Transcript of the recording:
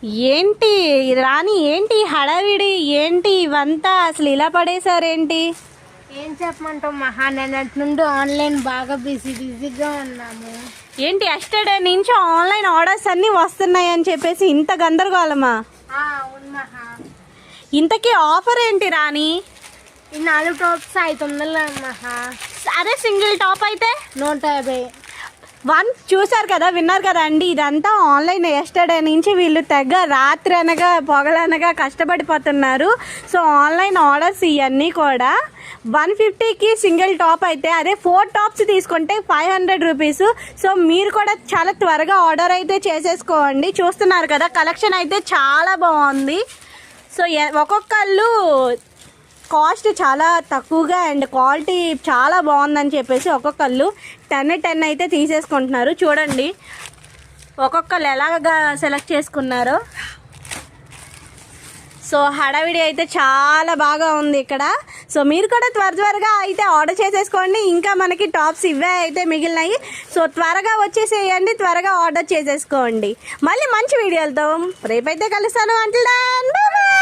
ఏంటి రాణి, ఏంటి హడావిడి, ఏంటి ఇవంతా అసలు ఇలా పడేశారేంటి? ఏం చెప్పమంటాం మహా, నిన్నటి నుండి ఆన్లైన్ బాగా బిజీగా ఉన్నాము. ఏంటి ఎస్టర్డే నుంచి ఆన్లైన్ ఆర్డర్స్ అన్నీ వస్తున్నాయి అని చెప్పేసి ఇంత గందరగోళమా? అవును మహా. ఇంతకీ ఆఫర్ ఏంటి రాణి? ఈ 4 టాప్స్ 500 మహా. అదే సింగిల్ టాప్ అయితే 150. చూసారు కదా, విన్నారు కదా అండి. ఇదంతా ఆన్లైన్ ఎస్టర్డే నుంచి వీళ్ళు తెగ రాత్రి అనగా పొగలనగా కష్టపడిపోతున్నారు. సో ఆన్లైన్ ఆర్డర్స్ ఇవన్నీ కూడా 150కి సింగిల్ టాప్ అయితే, అదే 4 టాప్స్ తీసుకుంటే 500 రూపీస్. సో మీరు కూడా చాలా త్వరగా ఆర్డర్ అయితే చేసేసుకోండి. చూస్తున్నారు కదా, కలెక్షన్ అయితే చాలా బాగుంది. సో ఒక్కొక్కళ్ళు కాస్ట్ చాలా తక్కువగా అండ్ క్వాలిటీ చాలా బాగుందని చెప్పేసి ఒక్కొక్కళ్ళు 10 అయితే తీసేసుకుంటున్నారు. చూడండి ఒక్కొక్కళ్ళు ఎలాగా సెలెక్ట్ చేసుకున్నారో. సో హడావిడి అయితే చాలా బాగా ఉంది ఇక్కడ. సో మీరు కూడా త్వరగా అయితే ఆర్డర్ చేసేసుకోండి. ఇంకా మనకి టాప్స్ ఇవే అయితే మిగిలినాయి. సో త్వరగా వచ్చేసేయండి, త్వరగా ఆర్డర్ చేసేసుకోండి. మళ్ళీ మంచి వీడియోలతో రేపైతే కలుస్తాను. Until then bye by.